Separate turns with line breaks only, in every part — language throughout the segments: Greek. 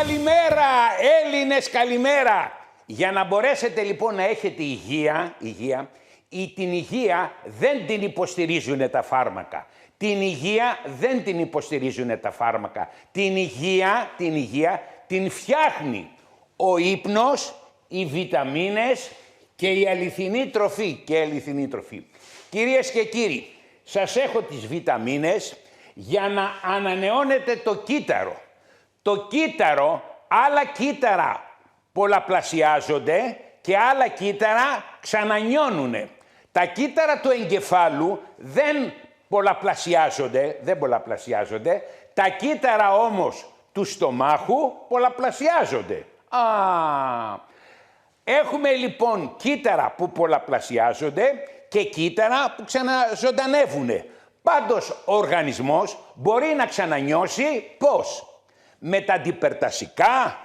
καλημέρα! Έλληνες, καλημέρα! Για να μπορέσετε λοιπόν να έχετε υγεία, την υγεία δεν την υποστηρίζουν τα φάρμακα. Την υγεία δεν την υποστηρίζουν τα φάρμακα. Την υγεία την φτιάχνει ο ύπνος, οι βιταμίνες και η αληθινή τροφή. Κυρίες και κύριοι, σας έχω τις βιταμίνες για να ανανεώνετε το κύτταρο. Το κύτταρο, άλλα κύτταρα πολλαπλασιάζονται και άλλα κύτταρα ξανανιώνουνε. Τα κύτταρα του εγκεφάλου δεν πολλαπλασιάζονται, τα κύτταρα όμως του στομάχου πολλαπλασιάζονται. Έχουμε λοιπόν κύτταρα που πολλαπλασιάζονται και κύτταρα που ξαναζωντανεύουνε. Πάντως ο οργανισμός μπορεί να ξανανιώσει πώς? Με τα αντιπερτασικά,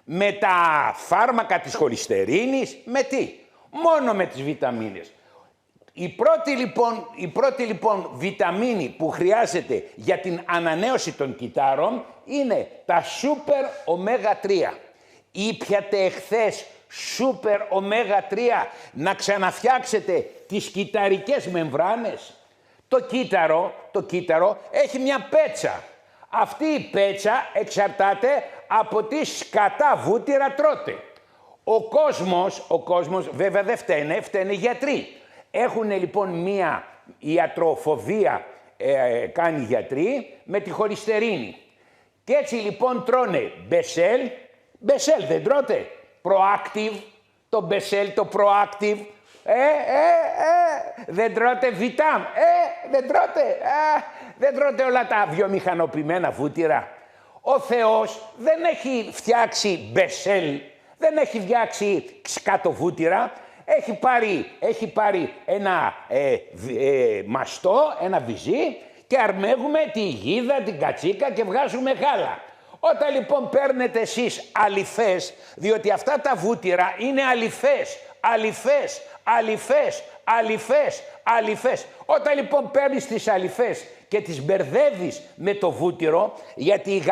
με τα φάρμακα της χολυστερίνης, με τι? Μόνο με τις βιταμίνες. Η πρώτη λοιπόν βιταμίνη που χρειάζεται για την ανανέωση των κυττάρων είναι τα Super Omega 3. Ήπιατε εχθές Super Omega 3 να ξαναφτιάξετε τις κυτταρικές μεμβράνες? Το κύτταρο έχει μια πέτσα. Αυτή η πέτσα εξαρτάται από τι σκατά βούτυρα τρώτε. Ο κόσμος βέβαια δεν φταίνε οι γιατροί. Έχουν λοιπόν μία ιατροφοβία κάνει οι γιατροί με τη χολυστερίνη. Και έτσι λοιπόν τρώνε Μπεσέλ δεν τρώτε? Proactive, το Μπεσέλ, το Proactive. Δεν τρώτε Βιτάμ, δεν τρώτε όλα τα βιομηχανοποιημένα βούτυρα. Ο Θεός δεν έχει φτιάξει Μπεσέλ, δεν έχει φτιάξει σκατοβούτυρα. Έχει πάρει ένα μαστό, ένα βυζί και αρμέγουμε τη γίδα, την κατσίκα και βγάζουμε γάλα. Όταν λοιπόν παίρνετε εσείς αλυφές, διότι αυτά τα βούτυρα είναι αλυφές. Όταν λοιπόν παίρνεις τις αλυφές και τις μπερδεύεις με το βούτυρο, γιατί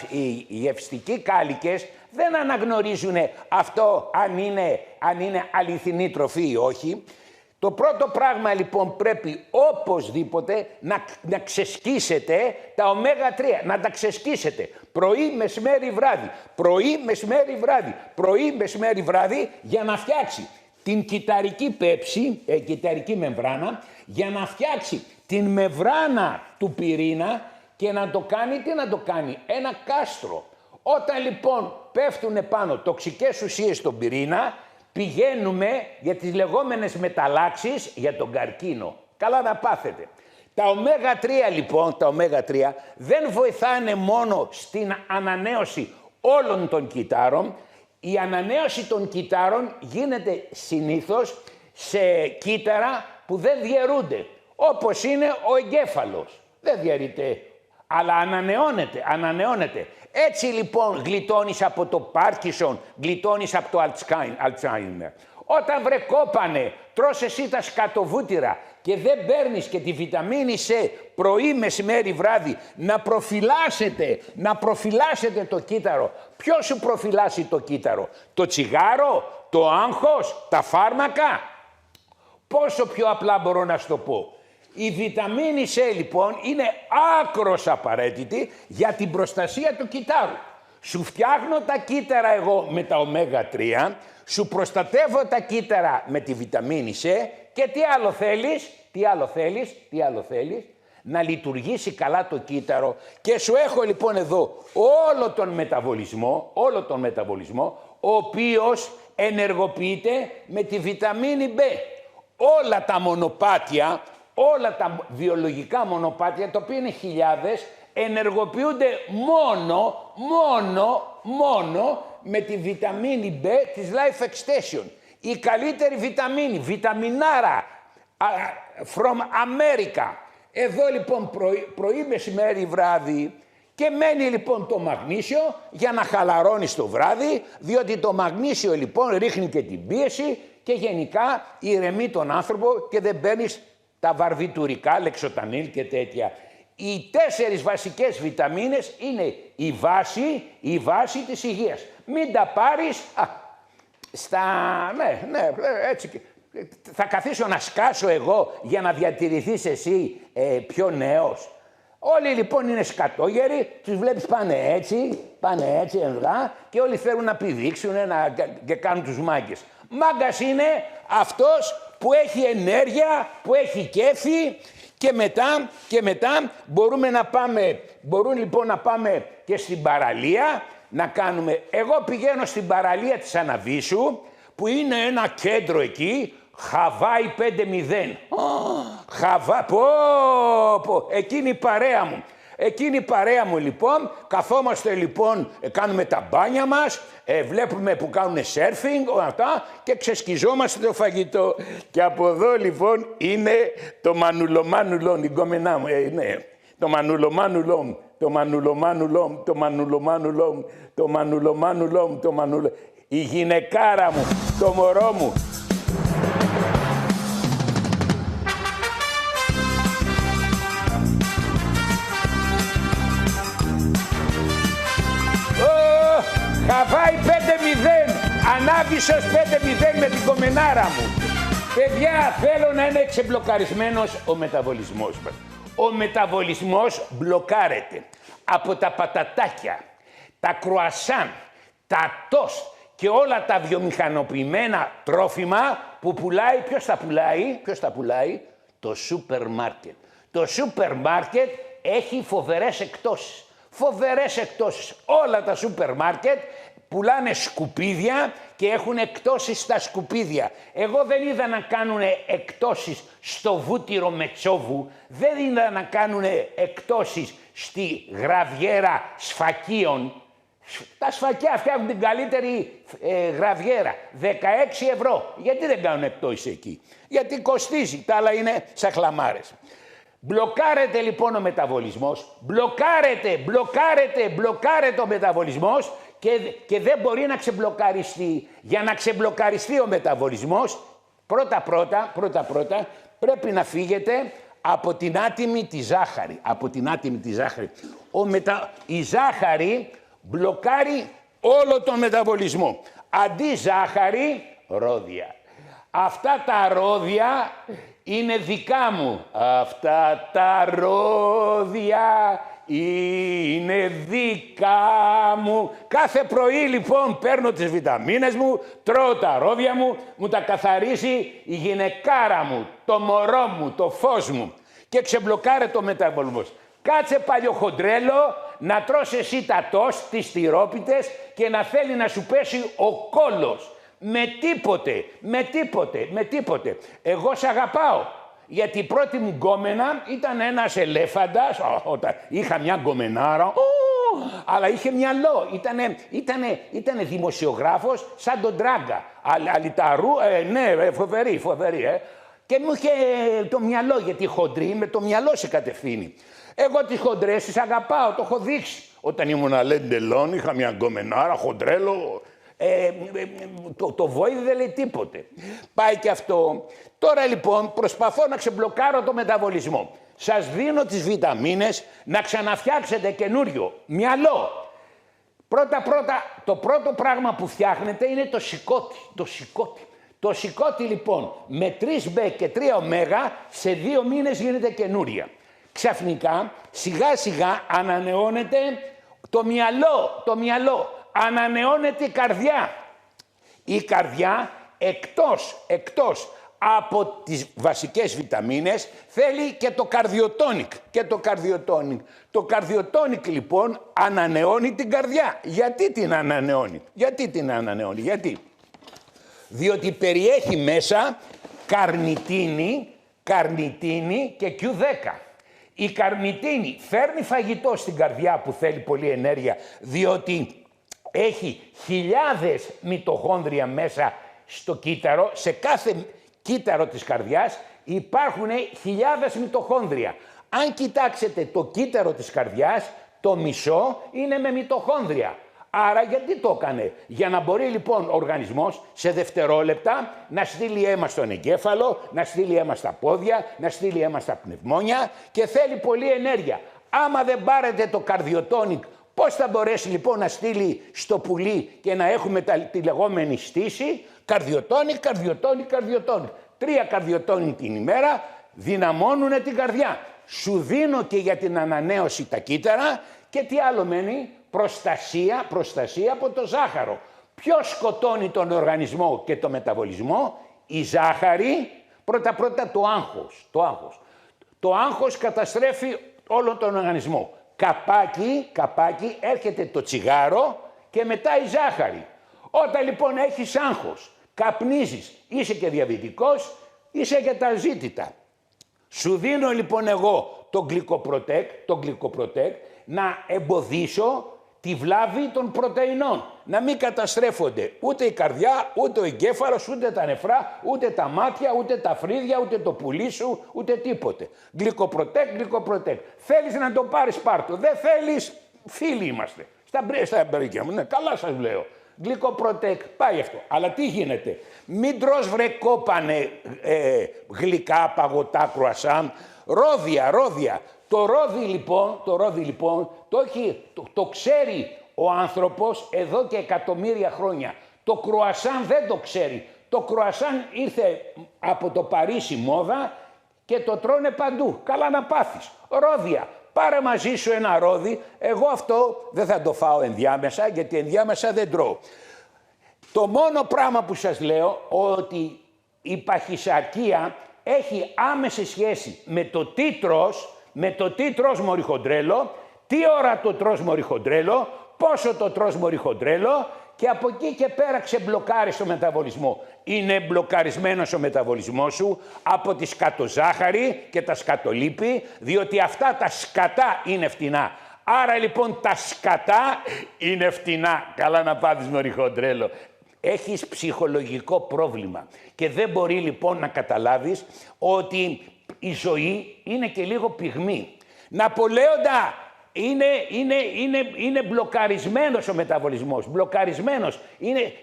οι γευστικοί κάλικες δεν αναγνωρίζουν αυτό αν είναι αληθινή τροφή ή όχι. Το πρώτο πράγμα λοιπόν πρέπει οπωσδήποτε να ξεσκίσετε τα ωμέγα 3, να τα ξεσκίσετε πρωί, μεσημέρι, βράδυ για να φτιάξει την κυτταρική πέψη, κυτταρική μεμβράνα, για να φτιάξει την μεμβράνα του πυρήνα και να το κάνει, ένα κάστρο. Όταν λοιπόν πέφτουν πάνω τοξικές ουσίες στον πυρήνα, πηγαίνουμε για τις λεγόμενες μεταλλάξεις για τον καρκίνο. Καλά να πάθετε. Τα ωμέγα 3 λοιπόν, δεν βοηθάνε μόνο στην ανανέωση όλων των κυττάρων. Η ανανέωση των κυττάρων γίνεται συνήθως σε κύτταρα που δεν διαιρούνται. Όπως είναι ο εγκέφαλος. Δεν διαιρείται, αλλά ανανεώνεται. Έτσι λοιπόν γλιτώνεις από το Πάρκινσον, γλιτώνεις από το Αλτσάιμερ. Όταν κόπανε, τρως εσύ τα σκατοβούτυρα και δεν παίρνεις και τη βιταμίνη C πρωί, μεσημέρι, βράδυ, να προφυλάσσετε το κύτταρο. Ποιος σου προφυλάσσει το κύτταρο? Το τσιγάρο, το άγχος, τα φάρμακα? Πόσο πιο απλά μπορώ να σου το πω. Η βιταμίνη C λοιπόν είναι άκρος απαραίτητη για την προστασία του κυττάρου. Σου φτιάχνω τα κύτταρα εγώ με τα ωμέγα 3, σου προστατεύω τα κύτταρα με τη βιταμίνη C και τι άλλο θέλεις, να λειτουργήσει καλά το κύτταρο. Και σου έχω λοιπόν εδώ όλο τον μεταβολισμό, ο οποίος ενεργοποιείται με τη βιταμίνη B. Όλα τα μονοπάτια, όλα τα βιολογικά μονοπάτια, τα οποία είναι χιλιάδες, ενεργοποιούνται μόνο με τη βιταμίνη B της Life Extension. Η καλύτερη βιταμίνη, βιταμινάρα, from America. Εδώ λοιπόν πρωί, μεσημέρι, βράδυ και μένει λοιπόν το μαγνήσιο για να χαλαρώνεις το βράδυ, διότι το μαγνήσιο λοιπόν ρίχνει και την πίεση και γενικά ηρεμεί τον άνθρωπο και δεν παίρνεις τα βαρβιτουρικά, λεξοτανίλ και τέτοια. οι 4 βασικές βιταμίνες είναι η βάση της υγείας. Μην τα πάρεις ναι, έτσι. Θα καθίσω να σκάσω εγώ για να διατηρηθείς εσύ πιο νέος. Όλοι λοιπόν είναι σκατόγεροι, τους βλέπεις πάνε έτσι ενδρά και όλοι θέλουν να πηδήξουν και κάνουν τους μάγκες. Μάγκας είναι αυτός που έχει ενέργεια, που έχει κέφι και μετά μπορούν λοιπόν να πάμε και στην παραλία να κάνουμε. Εγώ πηγαίνω στην παραλία της Αναβίσου που είναι ένα κέντρο εκεί, Χαβάη 5-0. Εκείνη η παρέα μου. Εκείνη η παρέα μου λοιπόν, καθόμαστε λοιπόν, κάνουμε τα μπάνια μας, βλέπουμε που κάνουν σέρφινγκ, αυτά και ξεσκιζόμαστε το φαγητό. Και από εδώ λοιπόν είναι το μανουλομάνουλον, η γκόμενά μου, ναι, το μανουλομάνουλον, η γυναικάρα μου, το μωρό μου. Χαβάη 5-0, Ανάβησος 5-0 με την κομμενάρα μου. Παιδιά, θέλω να είναι ξεμπλοκαρισμένος ο μεταβολισμός μας. Ο μεταβολισμός μπλοκάρεται από τα πατατάκια, τα κρουασάν, τα τόστ και όλα τα βιομηχανοποιημένα τρόφιμα που πουλάει. Ποιος τα πουλάει? Το σούπερ μάρκετ. Το σούπερ μάρκετ έχει φοβερές εκτόσεις. Φοβερές εκτόσεις. Όλα τα σούπερ μάρκετ πουλάνε σκουπίδια και έχουν εκτόσεις στα σκουπίδια. Εγώ δεν είδα να κάνουν εκτόσεις στο βούτυρο Μετσόβου, δεν είδα να κάνουν εκτόσεις στη γραβιέρα Σφακίων. Τα Σφακιά φτιάχνουν την καλύτερη γραβιέρα. 16 ευρώ. Γιατί δεν κάνουν εκτόσεις εκεί? Γιατί κοστίζει. Τα άλλα είναι σαχλαμάρες. Μπλοκάρεται λοιπόν ο μεταβολισμός, μπλοκάρεται ο μεταβολισμός και δεν μπορεί να ξεμπλοκαριστεί. Για να ξεμπλοκαριστεί ο μεταβολισμός, πρώτα πρέπει να φύγετε από την άτιμη τη ζάχαρη. Η ζάχαρη μπλοκάρει όλο τον μεταβολισμό. Αντί ζάχαρη, ρόδια. Αυτά τα ρόδια είναι δικά μου. Αυτά τα ρόδια είναι δικά μου. Κάθε πρωί λοιπόν παίρνω τις βιταμίνες μου, τρώω τα ρόδια μου, μου τα καθαρίζει η γυναικάρα μου, το μωρό μου, το φως μου και ξεμπλοκάρε το μεταβολισμός. Κάτσε παλιοχοντρέλο να τρως εσύ τα τόστ, τις τυρόπιτες και να θέλει να σου πέσει ο κόλος. Με τίποτε. Εγώ σ' αγαπάω. Γιατί η πρώτη μου γκόμενα ήταν ένας ελέφαντας. Είχα μια γκομενάρα, αλλά είχε μυαλό. Ήτανε δημοσιογράφος σαν τον Τράγκα. Αλιταρού, ναι, φοβερή. Και μου είχε το μυαλό, γιατί χοντρή με το μυαλό σε κατευθύνει. Εγώ τις χοντρές τις αγαπάω, το έχω δείξει. Όταν ήμουν αλέντελόν, είχα μια γκομενάρα, χοντρέλο. Το βόηδι δεν λέει τίποτε. Πάει και αυτό. Τώρα λοιπόν προσπαθώ να ξεμπλοκάρω το μεταβολισμό. Σας δίνω τις βιταμίνες να ξαναφτιάξετε καινούριο μυαλό. Πρώτα, το πρώτο πράγμα που φτιάχνετε είναι το σηκώτη. Το σηκώτη λοιπόν με 3B και 3Ω σε 2 μήνες γίνεται καινούρια. Ξαφνικά σιγά σιγά ανανεώνεται το μυαλό. Ανανεώνεται η καρδιά. Η καρδιά εκτός από τις βασικές βιταμίνες θέλει και το καρδιοτόνικ. Το καρδιοτόνικ λοιπόν ανανεώνει την καρδιά. Γιατί την ανανεώνει? Διότι περιέχει μέσα καρνιτίνη και Q10. Η καρνιτίνη φέρνει φαγητό στην καρδιά που θέλει πολλή ενέργεια, διότι έχει χιλιάδες μυτοχόνδρια μέσα στο κύτταρο. Σε κάθε κύτταρο της καρδιάς υπάρχουν χιλιάδες μυτοχόνδρια. Αν κοιτάξετε το κύτταρο της καρδιάς, το μισό είναι με μυτοχόνδρια. Άρα γιατί το έκανε? Για να μπορεί λοιπόν ο οργανισμός σε δευτερόλεπτα να στείλει αίμα στον εγκέφαλο, να στείλει αίμα στα πόδια, να στείλει αίμα στα πνευμόνια και θέλει πολλή ενέργεια. Άμα δεν πάρετε το καρδιοτόνικ, πώς θα μπορέσει λοιπόν να στείλει στο πουλί και να έχουμε τη λεγόμενη στήση? Καρδιοτόνικ, καρδιοτόνικ, καρδιοτόνικ. 3 καρδιοτόνικ την ημέρα δυναμώνουν την καρδιά. Σου δίνω και για την ανανέωση τα κύτταρα και τι άλλο μένει? Προστασία από το ζάχαρο. Ποιος σκοτώνει τον οργανισμό και το μεταβολισμό? Η ζάχαρη, πρώτα το άγχος. Το άγχος καταστρέφει όλο τον οργανισμό. Καπάκι, έρχεται το τσιγάρο και μετά η ζάχαρη. Όταν λοιπόν έχεις άγχος, καπνίζεις, είσαι και διαβητικός, είσαι και τα ζήτητα. Σου δίνω λοιπόν εγώ το γλυκοπροτέκ να εμποδίσω τη βλάβη των πρωτεϊνών. Να μην καταστρέφονται ούτε η καρδιά, ούτε ο εγκέφαλος, ούτε τα νεφρά, ούτε τα μάτια, ούτε τα φρύδια, ούτε το πουλί σου, ούτε τίποτε. Γλυκοπροτέκ. Θέλεις να το πάρεις, πάρτο. Δεν θέλεις, φίλοι είμαστε. Στα μπερίκια μου, ναι, καλά σας λέω. Γλυκοπροτέκ, πάει αυτό. Αλλά τι γίνεται? Μην τρως βρε κόπανε γλυκά, παγωτά, κρουασάν, ρόδια. Το ρόδι λοιπόν το ξέρει ο άνθρωπος εδώ και εκατομμύρια χρόνια. Το κρουασάν δεν το ξέρει. Το κρουασάν ήρθε από το Παρίσι μόδα και το τρώνε παντού. Καλά να πάθεις. Ρόδια. Πάρε μαζί σου ένα ρόδι. Εγώ αυτό δεν θα το φάω ενδιάμεσα, γιατί ενδιάμεσα δεν τρώω. Το μόνο πράγμα που σας λέω, ότι η παχυσαρκία έχει άμεση σχέση με το τι τρως μωριχοντρέλο, τι ώρα το τρως μωριχοντρέλο, πόσο το τρως μωριχοντρέλο και από εκεί και πέρα ξεμπλοκάρεις το μεταβολισμό. Είναι μπλοκαρισμένος ο μεταβολισμός σου από τη σκατοζάχαρη και τα σκατολίπη, διότι αυτά τα σκατά είναι φτηνά. Άρα λοιπόν τα σκατά είναι φτηνά. Καλά να πάθεις μωριχοντρέλο. Έχεις ψυχολογικό πρόβλημα και δεν μπορεί λοιπόν να καταλάβεις ότι η ζωή είναι και λίγο πυγμή. Ναπολέοντα, είναι μπλοκαρισμένος ο μεταβολισμός. Μπλοκαρισμένος.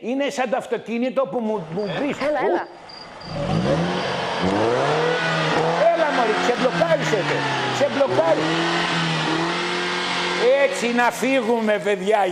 Είναι σαν το αυτοκίνητο που μου βρίσκει.
Έλα.
Έλα μωρί, σε μπλοκάρισε. Έτσι να φύγουμε παιδιά,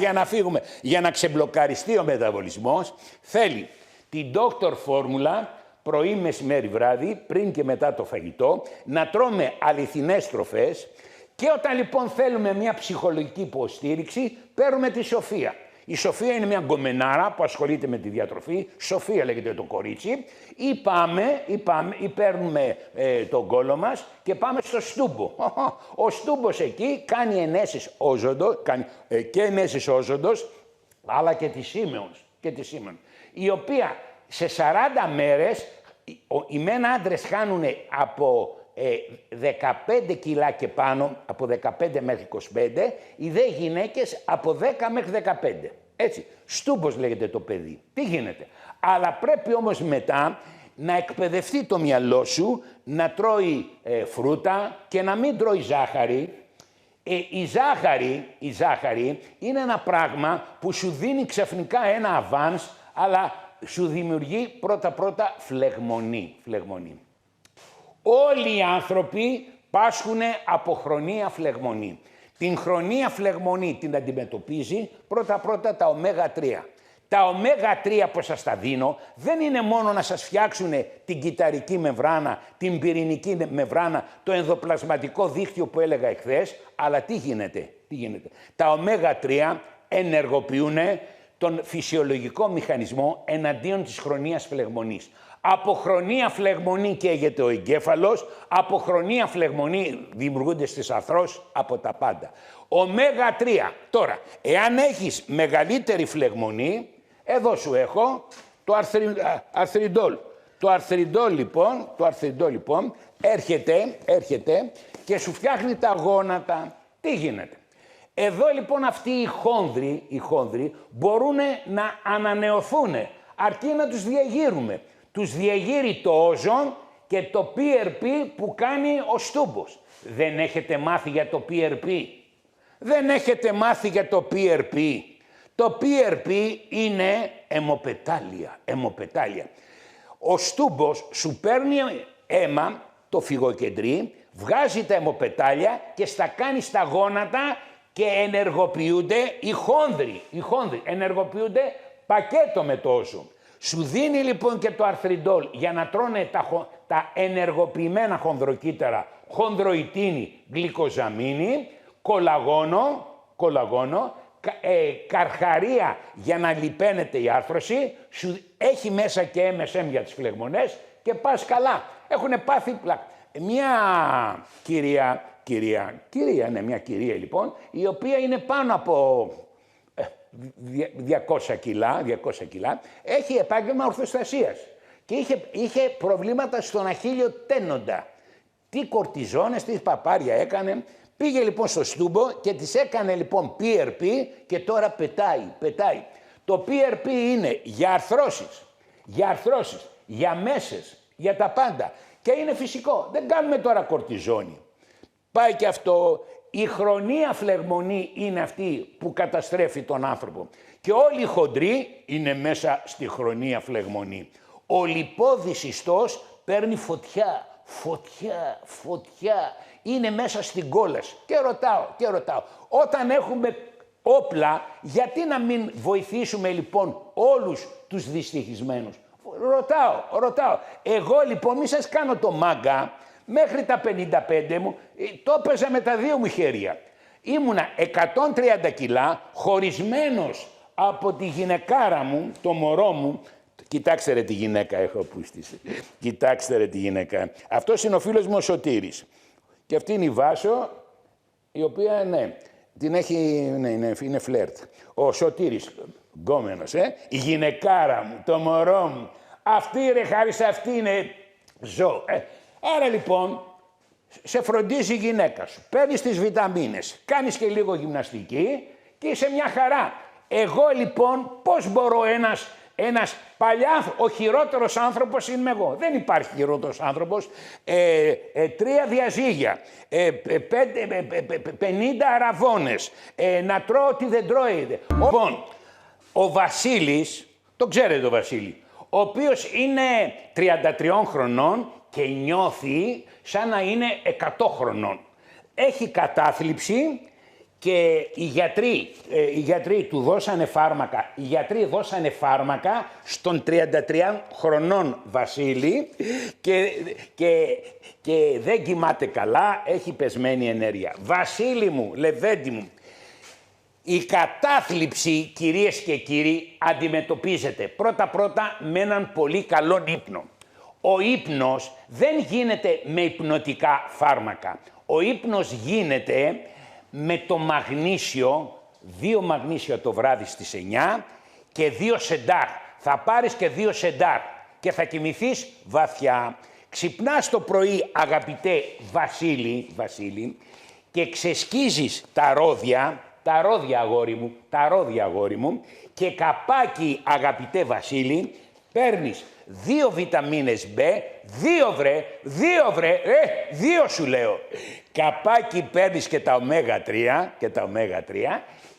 για να ξεμπλοκαριστεί ο μεταβολισμός θέλει την Dr. Φόρμουλα πρωί, μεσημέρι, βράδυ, πριν και μετά το φαγητό, να τρώμε αληθινές τροφές και όταν λοιπόν θέλουμε μια ψυχολογική υποστήριξη παίρνουμε τη Σοφία. Η Σοφία είναι μια γκομενάρα που ασχολείται με τη διατροφή, Σοφία λέγεται το κορίτσι, ή παίρνουμε τον κόλο μας και πάμε στο Στούμπο. Ο Στούμπος εκεί κάνει ενέσεις όζοντος, αλλά και τη Σίμεως, η οποία σε 40 μέρες οι μεν άντρες χάνουν από 15 κιλά και πάνω, από 15 μέχρι 25, οι δε γυναίκες από 10 μέχρι 15. Έτσι, Στούμπος λέγεται το παιδί. Τι γίνεται? Αλλά πρέπει όμως μετά να εκπαιδευτεί το μυαλό σου να τρώει φρούτα και να μην τρώει ζάχαρη. Η ζάχαρη είναι ένα πράγμα που σου δίνει ξαφνικά ένα αβάνς, αλλά σου δημιουργεί πρώτα φλεγμονή. Όλοι οι άνθρωποι πάσχουν από χρονία φλεγμονή. Την χρονία φλεγμονή την αντιμετωπίζει πρώτα τα ω3. Τα ω3 που σας τα δίνω δεν είναι μόνο να σας φτιάξουν την κυταρική μεμβράνα, την πυρηνική μεμβράνα, το ενδοπλασματικό δίκτυο που έλεγα εχθές, αλλά τι γίνεται? Τα ω3 ενεργοποιούν τον φυσιολογικό μηχανισμό εναντίον της χρονίας φλεγμονής. Από χρονία φλεγμονή καίγεται ο εγκέφαλος, από χρονία φλεγμονή δημιουργούνται στις αρθρώσεις από τα πάντα. Ω3. Τώρα, εάν έχεις μεγαλύτερη φλεγμονή, εδώ σου έχω το αρθριντόλ. Το αρθριντόλ λοιπόν έρχεται και σου φτιάχνει τα γόνατα. Τι γίνεται? Εδώ λοιπόν αυτοί οι χόνδροι μπορούν να ανανεωθούν αρκεί να τους διαγείρουμε. Τους διαγείρει το όζον και το PRP που κάνει ο Στούμπος. Δεν έχετε μάθει για το PRP. Το PRP είναι αιμοπετάλια. Ο Στούμπος σου παίρνει αίμα, το φυγοκεντρί, βγάζει τα αιμοπετάλια και στα κάνει στα γόνατα και ενεργοποιούνται οι χόνδροι. Οι χόνδροι ενεργοποιούνται πακέτο με τόσο. Σου δίνει λοιπόν και το αρθριντόλ για να τρώνε τα ενεργοποιημένα χονδροκύτταρα, χονδροϊτίνη, γλυκοζαμίνη, κολαγόνο, καρχαρία για να λιπαίνεται η άρθρωση, σου έχει μέσα και MSM για τις φλεγμονές και πας καλά. Έχουν πάθει πλάκα. Μια μια κυρία λοιπόν, η οποία είναι πάνω από 200 κιλά, έχει επάγγελμα ορθοστασίας και είχε προβλήματα στον αχίλιο τένοντα. Τι κορτιζόνες, τι παπάρια έκανε. Πήγε λοιπόν στο Στούμπο και της έκανε λοιπόν PRP και τώρα πετάει. Το PRP είναι για αρθρώσεις, για μέσες, για τα πάντα. Και είναι φυσικό, δεν κάνουμε τώρα κορτιζόνη. Πάει και αυτό, η χρονία φλεγμονή είναι αυτή που καταστρέφει τον άνθρωπο. Και όλοι οι χοντροί είναι μέσα στη χρονία φλεγμονή. Ο λιπόδης ιστός παίρνει φωτιά, είναι μέσα στην κόλαση. Και ρωτάω, όταν έχουμε όπλα, γιατί να μην βοηθήσουμε λοιπόν όλους τους δυστυχισμένους. Ρωτάω. Εγώ λοιπόν μη σας κάνω το μάγκα, μέχρι τα 55 μου το έπαιζα με τα δύο μου χέρια. Ήμουνα 130 κιλά, χωρισμένος από τη γυναικάρα μου, το μωρό μου. Κοιτάξτε ρε τη γυναίκα έχω πούστηση. Κοιτάξτε ρε τη γυναίκα. Αυτός είναι ο φίλος μου ο Σωτήρης. Και αυτή είναι η Βάσο, η οποία την έχει, είναι φλερτ. Ο Σωτήρης, γκόμενος, η γυναικάρα μου, το μωρό μου. Αυτή ρε, χάρη σε αυτή είναι ζώο. Άρα λοιπόν, σε φροντίζει η γυναίκα σου, παίρνεις τις βιταμίνες, κάνεις και λίγο γυμναστική και είσαι μια χαρά. Εγώ λοιπόν πώς μπορώ ένας ο χειρότερος άνθρωπος είμαι εγώ. Δεν υπάρχει χειρότερος άνθρωπος. 3 διαζύγια, 50 αραβώνες, να τρώω ό,τι δεν τρώει. Λοιπόν, ο Βασίλης, το ξέρετε ο Βασίλη, ο οποίος είναι 33 χρονών και νιώθει σαν να είναι 100 χρονών. Έχει κατάθλιψη και οι γιατροί του δώσανε φάρμακα. Οι γιατροί δώσανε φάρμακα στον 33 χρονών Βασίλη και δεν κοιμάται καλά, έχει πεσμένη ενέργεια. Βασίλη μου, λεβέντη μου, η κατάθλιψη, κυρίες και κύριοι, αντιμετωπίζεται πρώτα-πρώτα με έναν πολύ καλό ύπνο. Ο ύπνος δεν γίνεται με υπνοτικά φάρμακα. Ο ύπνος γίνεται με το μαγνήσιο, 2 μαγνήσιο το βράδυ στις 9 και 2 σεντάρ. Θα πάρεις και 2 σεντάρ και θα κοιμηθείς βαθιά. Ξυπνάς το πρωί, αγαπητέ Βασίλη, και ξεσκίζεις τα ρόδια αγόρι μου, και καπάκι, αγαπητέ Βασίλη, παίρνεις 2 βιταμίνες B, 2 βρε, 2 σου λέω. Καπάκι παίρνεις και τα ω3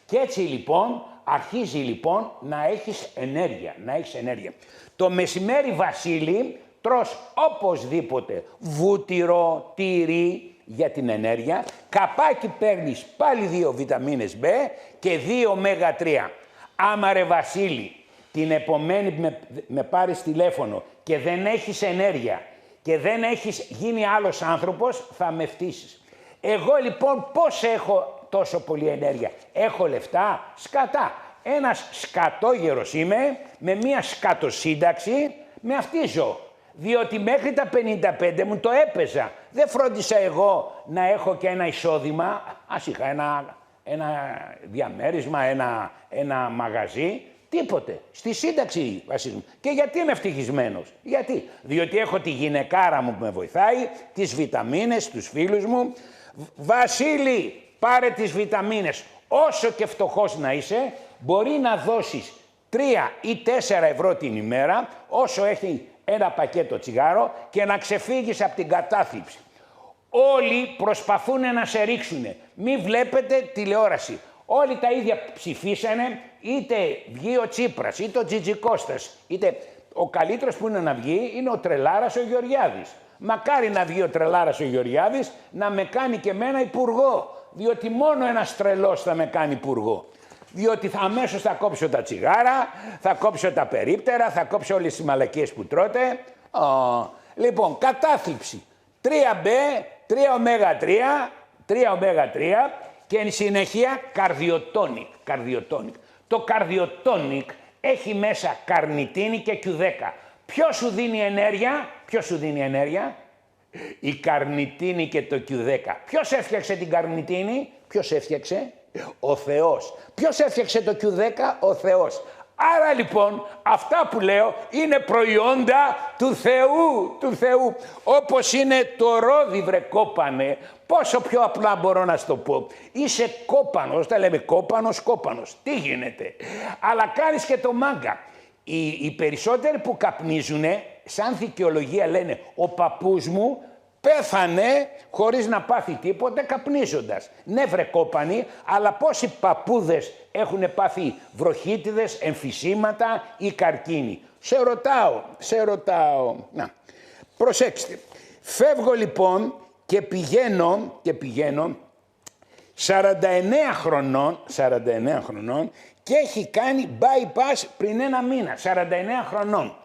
και έτσι λοιπόν αρχίζει λοιπόν να έχεις ενέργεια, Το μεσημέρι, Βασίλη, τρως οπωσδήποτε βούτυρο, τυρί για την ενέργεια. Καπάκι παίρνεις πάλι 2 βιταμίνες B και 2 ω3. Άμα ρε Βασίλη, την επομένη με πάρεις τηλέφωνο και δεν έχεις ενέργεια και δεν έχεις γίνει άλλος άνθρωπος, θα με φτύσεις. Εγώ λοιπόν πώς έχω τόσο πολλή ενέργεια? Έχω λεφτά, σκατά. Ένας σκατόγερος είμαι, με μια σκατοσύνταξη, με αυτή ζω. Διότι μέχρι τα 55 μου το έπαιζα. Δεν φρόντισα εγώ να έχω και ένα εισόδημα. Ας είχα ένα διαμέρισμα, ένα μαγαζί. Τίποτε. Στη σύνταξη βασίζομαι. Και γιατί είμαι ευτυχισμένος? Γιατί? Διότι έχω τη γυναικάρα μου που με βοηθάει, τις βιταμίνες, τους φίλους μου. Βασίλη, πάρε τις βιταμίνες. Όσο και φτωχός να είσαι, μπορεί να δώσεις 3 ή 4 ευρώ την ημέρα, όσο έχει ένα πακέτο τσιγάρο, και να ξεφύγεις από την κατάθλιψη. Όλοι προσπαθούν να σε ρίξουν. Μη βλέπετε τηλεόραση. Όλοι τα ίδια ψηφίσανε, είτε βγει ο Τσίπρας, είτε ο Τζιτζικώστας, είτε ο καλύτερος που είναι να βγει είναι ο Τρελάρας ο Γεωργιάδης. Μακάρι να βγει ο τρελάρας ο Γεωργιάδης να με κάνει και εμένα υπουργό. Διότι μόνο ένας τρελός θα με κάνει υπουργό. Διότι αμέσως θα κόψω τα τσιγάρα, θα κόψω τα περίπτερα, θα κόψω όλες τις μαλακίες που τρώτε. Λοιπόν, κατάθλιψη. 3B, 3ω3 και εν συνεχεία καρδιοτόνικ. Το καρδιοτόνικ έχει μέσα καρνιτίνη και Q10. Ποιος σου δίνει ενέργεια? Η καρνιτίνη και το Q10. Ποιος έφτιαξε την καρνιτίνη? Ο Θεός. Ποιος έφτιαξε το Q10? Ο Θεός. Άρα λοιπόν αυτά που λέω είναι προϊόντα του Θεού. Όπως είναι το ρόδι βρε κόπανε. Πόσο πιο απλά μπορώ να σου το πω. Είσαι κόπανος, όταν λέμε κόπανος. Τι γίνεται? Αλλά κάνεις και το μάγκα. Οι περισσότεροι που καπνίζουνε, σαν δικαιολογία λένε ο παππούς μου πέθανε χωρίς να πάθει τίποτε καπνίζοντας. Ναι βρε κόπανοι, αλλά πόσοι παππούδες έχουν πάθει βροχίτιδες, εμφυσίματα ή καρκίνη? Σε ρωτάω. Να, προσέξτε. Φεύγω λοιπόν και πηγαίνω 49 χρονών και έχει κάνει bypass πριν ένα μήνα, 49 χρονών.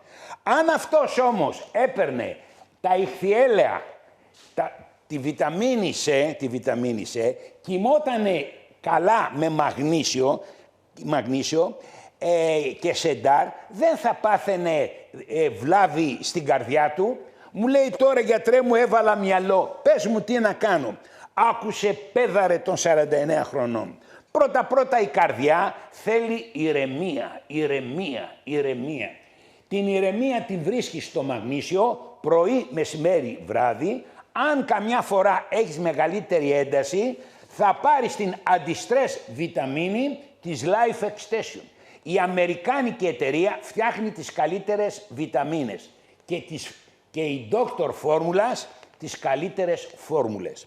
Αν αυτός όμως έπαιρνε τα ηχθιέλαια, τη βιταμίνη C, κοιμότανε καλά με μαγνήσιο και σεντάρ, δεν θα πάθαινε βλάβη στην καρδιά του. Μου λέει τώρα γιατρέ μου έβαλα μυαλό, πες μου τι να κάνω. Άκουσε πέδαρε των 49 χρονών. Πρώτα η καρδιά θέλει ηρεμία. Την ηρεμία την βρίσκεις στο μαγνήσιο, πρωί, μεσημέρι, βράδυ. Αν καμιά φορά έχεις μεγαλύτερη ένταση, θα πάρεις την αντιστρες βιταμίνη της Life Extension. Η αμερικάνικη εταιρεία φτιάχνει τις καλύτερες βιταμίνες και η Dr. Formulas τις καλύτερες φόρμουλες.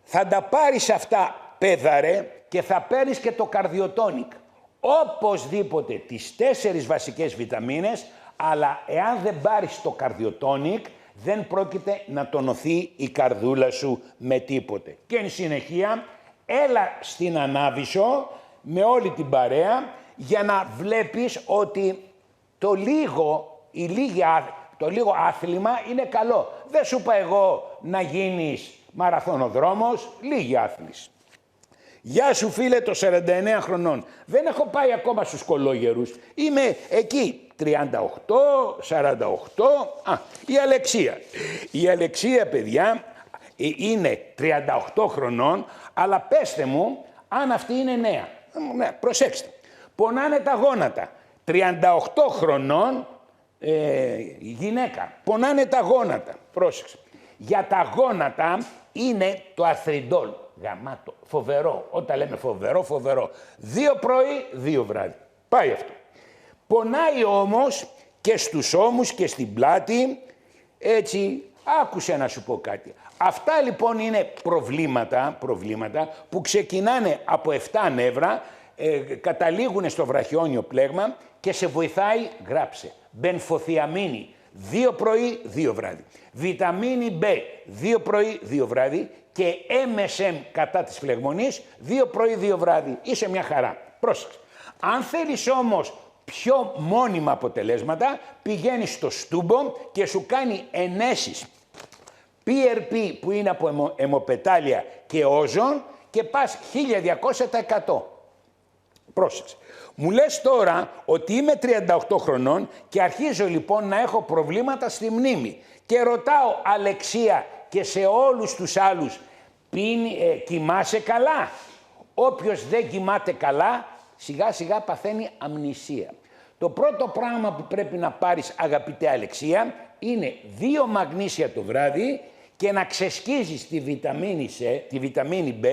Θα τα πάρεις αυτά πέδαρε και θα παίρνεις και το καρδιοτόνικ. Οπωσδήποτε τις 4 βασικές βιταμίνες, αλλά εάν δεν πάρεις το καρδιοτόνικ, δεν πρόκειται να τονωθεί η καρδούλα σου με τίποτε. Και εν συνεχεία, έλα στην Ανάβησσο με όλη την παρέα για να βλέπεις ότι το λίγο άθλημα είναι καλό. Δεν σου είπα εγώ να γίνεις μαραθωνοδρόμος, λίγη άθληση. Γεια σου φίλε το 49 χρονών. Δεν έχω πάει ακόμα στους κολόγερους. Είμαι εκεί 38, 48. Η Αλεξία. Η Αλεξία παιδιά είναι 38 χρονών, αλλά πέστε μου αν αυτή είναι νέα. Ναι, προσέξτε. Πονάνε τα γόνατα. 38 χρονών γυναίκα. Πονάνε τα γόνατα. Πρόσεξε. Για τα γόνατα είναι το αθριντόλ. Γαμάτο. Φοβερό. Όταν λέμε φοβερό. 2 πρωί, 2 βράδυ. Πάει αυτό. Πονάει όμως και στους ώμους και στην πλάτη. Έτσι, άκουσε να σου πω κάτι. Αυτά λοιπόν είναι προβλήματα που ξεκινάνε από 7 νεύρα, καταλήγουν στο βραχιόνιο πλέγμα και σε βοηθάει, γράψε, μπενφοθιαμίνη, 2 πρωί, 2 βράδυ. Βιταμίνη B, 2 πρωί, 2 βράδυ και MSM κατά της φλεγμονής, 2 πρωί, 2 βράδυ. Είσαι μια χαρά. Πρόσεξε. Αν θέλεις όμως πιο μόνιμα αποτελέσματα, πηγαίνεις στο στούμπο και σου κάνει ενέσεις PRP που είναι από αιμοπετάλια και όζον και πας 1200%. Πρόσεξε. Μου λες τώρα ότι είμαι 38 χρονών και αρχίζω λοιπόν να έχω προβλήματα στη μνήμη και ρωτάω Αλεξία και σε όλους τους άλλους κοιμάσαι καλά? Όποιος δεν κοιμάται καλά σιγά σιγά παθαίνει αμνησία. Το πρώτο πράγμα που πρέπει να πάρεις αγαπητέ Αλεξία είναι 2 μαγνήσια το βράδυ και να ξεσκίζεις τη βιταμίνη B,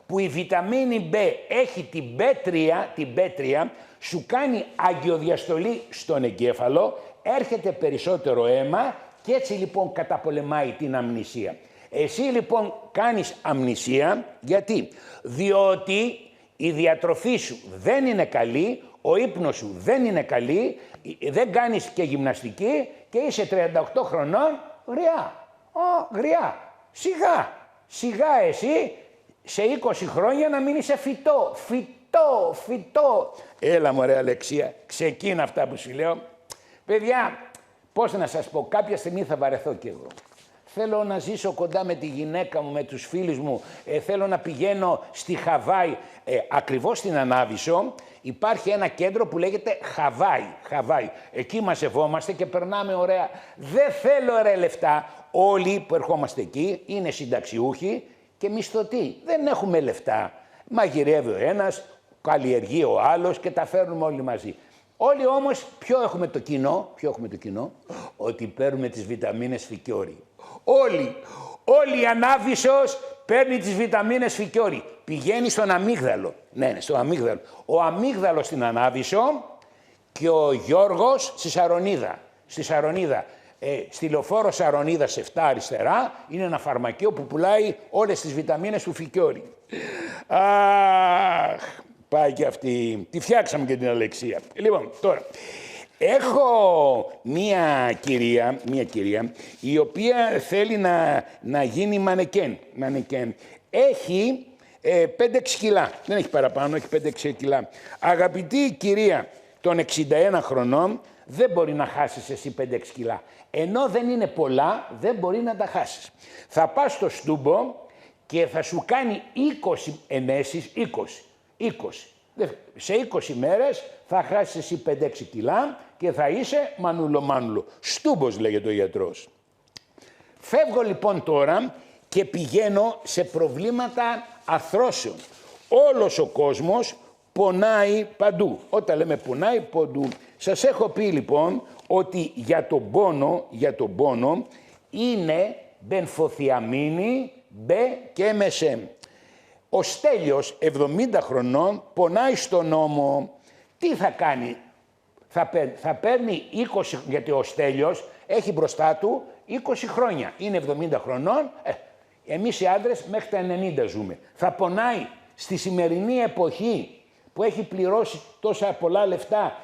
που η βιταμίνη B έχει την B3, σου κάνει αγκιοδιαστολή στον εγκέφαλο, έρχεται περισσότερο αίμα και έτσι λοιπόν καταπολεμάει την αμνησία. Εσύ λοιπόν κάνεις αμνησία, γιατί? Διότι η διατροφή σου δεν είναι καλή, ο ύπνος σου δεν είναι καλή, δεν κάνεις και γυμναστική και είσαι 38 χρονών, ωραία. Γριά, σιγά εσύ σε 20 χρόνια να μην είσαι φυτό. Έλα μωρέ Αλεξία, ξεκίνα αυτά που σου λέω. Παιδιά, πώς να σας πω, κάποια στιγμή θα βαρεθώ κι εγώ. Θέλω να ζήσω κοντά με τη γυναίκα μου, με τους φίλους μου. Θέλω να πηγαίνω στη Χαβάη. Ακριβώς στην Ανάβησσο υπάρχει ένα κέντρο που λέγεται Χαβάη. Εκεί μαζευόμαστε και περνάμε ωραία. Δεν θέλω ρε λεφτά. Όλοι που ερχόμαστε εκεί είναι συνταξιούχοι και μισθωτοί. Δεν έχουμε λεφτά. Μαγειρεύει ο ένας, καλλιεργεί ο άλλος και τα φέρνουμε όλοι μαζί. Όλοι όμως ποιο έχουμε το κοινό, ότι παίρνουμε τις βιταμίνες Φικιόρι. Όλη η Ανάβησσος παίρνει τις βιταμίνες Φικιόρι. Πηγαίνει στον αμύγδαλο. Ναι, στο αμύγδαλο. Ο αμύγδαλος στην Ανάβησσο και ο Γιώργος στη Σαρονίδα. Στη λεωφόρο Σαρονίδας 7 αριστερά είναι ένα φαρμακείο που πουλάει όλες τις βιταμίνες του Φικιόρι. Αχ, πάει και αυτή. Τη φτιάξαμε και την Αλεξία. Λοιπόν, τώρα, έχω μία κυρία η οποία θέλει να γίνει μανεκέν. Έχει 5-6 κιλά, δεν έχει παραπάνω, έχει 5-6 κιλά. Αγαπητή κυρία των 61 χρονών, δεν μπορεί να χάσεις εσύ 5-6 κιλά. Ενώ δεν είναι πολλά, δεν μπορεί να τα χάσεις. Θα πας στο Στούμπο και θα σου κάνει 20 ενέσεις, 20. Σε 20 μέρες θα χάσεις εσύ 5-6 κιλά και θα είσαι μανούλο. Στούμπος λέγεται ο γιατρός. Φεύγω λοιπόν τώρα και πηγαίνω σε προβλήματα αρθρώσεων. Όλος ο κόσμος πονάει παντού. Όταν λέμε πονάει παντού, σας έχω πει λοιπόν ότι για τον πόνο είναι μπενφοθιαμίνη, μπε και MSM. Ο Στέλιος, 70 χρονών, πονάει στον ώμο. Τι θα κάνει, θα παίρνει 20, γιατί ο Στέλιος έχει μπροστά του 20 χρόνια. Είναι 70 χρονών, εμείς οι άντρες μέχρι τα 90 ζούμε. Θα πονάει στη σημερινή εποχή που έχει πληρώσει τόσα πολλά λεφτά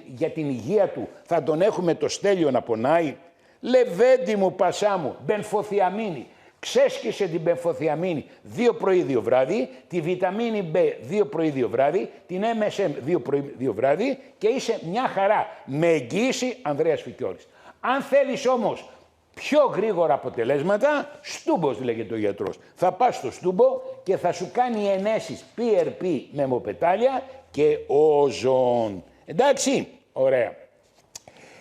για την υγεία του, θα τον έχουμε το Στέλιο να πονάει. Λεβέντη μου, πασά μου, μπενφοθιαμίνη. Ξέσκησε την μπενφοθιαμίνη 2 πρωί 2 βράδυ, τη βιταμίνη B 2 πρωί 2 βράδυ, την MSM 2 πρωί 2 βράδυ και είσαι μια χαρά. Με εγγύηση Ανδρέας Φικιώρης. Αν θέλεις όμως πιο γρήγορα αποτελέσματα, Στούμπος λέγεται ο γιατρός. Θα πας στο Στούμπο και θα σου κάνει ενέσεις PRP με αιμοπετάλια και όζον. Εντάξει, ωραία.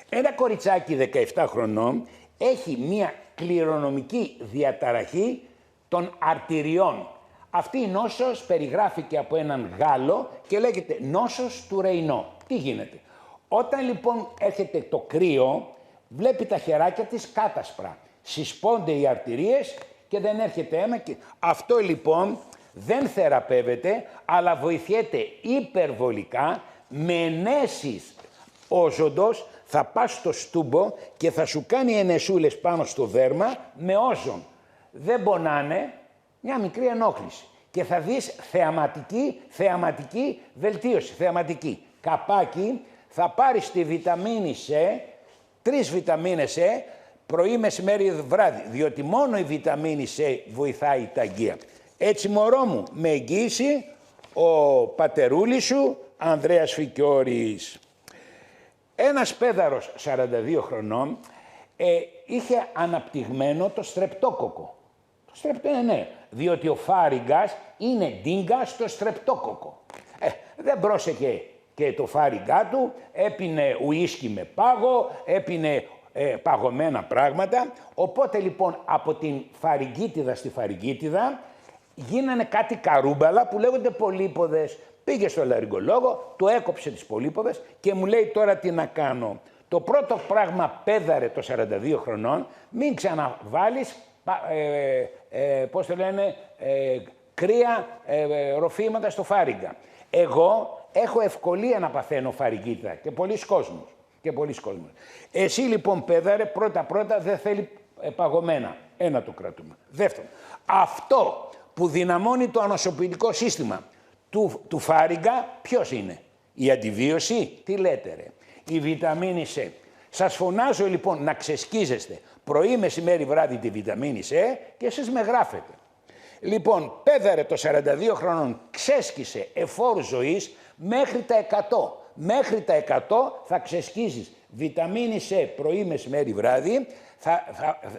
Ένα κοριτσάκι 17 χρονών έχει μία κληρονομική διαταραχή των αρτηριών. Αυτή η νόσος περιγράφηκε από έναν Γάλλο και λέγεται νόσος του Ρεϊνό. Τι γίνεται? Όταν λοιπόν έρχεται το κρύο, βλέπει τα χεράκια της κάτασπρα. Συσπώνται οι αρτηρίες και δεν έρχεται αίμα. Αυτό λοιπόν δεν θεραπεύεται, αλλά βοηθιέται υπερβολικά με ενέσεις όζοντος. Θα πας στο Στούμπο και θα σου κάνει ενεσούλες πάνω στο δέρμα με όζον. Δεν πονάνε, μια μικρή ενόχληση. Και θα δεις θεαματική βελτίωση, θεαματική. Καπάκι, θα πάρεις τη βιταμίνη C, 3 βιταμίνες C, πρωί, μεσημέρι, βράδυ. Διότι μόνο η βιταμίνη C βοηθάει τα αγγεία. Έτσι μωρό μου, με εγγύηση, ο πατερούλης σου, Ανδρέας Φικιώρης. Ένας πέδαρος 42 χρονών είχε αναπτυγμένο το στρεπτόκοκο. Το ναι, διότι ο φάριγκας είναι ντίγκα στο στρεπτόκοκο. Δεν πρόσεχε και το φάριγκά του, έπινε ουίσκι με πάγο, έπινε παγωμένα πράγματα. Οπότε λοιπόν από την φαριγγίτιδα στη φαριγγίτιδα γίνανε κάτι καρούμπαλα που λέγονται πολύποδες. Πήγε στο λαριγκολόγο, του έκοψε τις πολύποδες και μου λέει τώρα τι να κάνω. Το πρώτο πράγμα, πέδαρε το 42 χρονών, μην ξαναβάλεις, πώς το λένε, κρύα ροφήματα στο φάριγγα. Εγώ έχω ευκολία να παθαίνω φαριγγίτιδα και πολλοί κόσμος. Εσύ λοιπόν πέδαρε, πρώτα δεν θέλει παγωμένα. Ένα το κρατούμε. Δεύτερον, αυτό που δυναμώνει το ανοσοποιητικό σύστημα του φάριγγα, ποιος είναι? Η αντιβίωση, τι λέτε ρε? Η βιταμίνη C. Σας φωνάζω λοιπόν να ξεσκίζεστε πρωί, μεσημέρι, βράδυ τη βιταμίνη C και εσείς με γράφετε. Λοιπόν, πέδαρε το 42 χρονών, ξέσκησε εφόρους ζωής μέχρι τα 100. Μέχρι τα 100 θα ξεσκίζεις βιταμίνη C πρωί, μεσημέρι, βράδυ,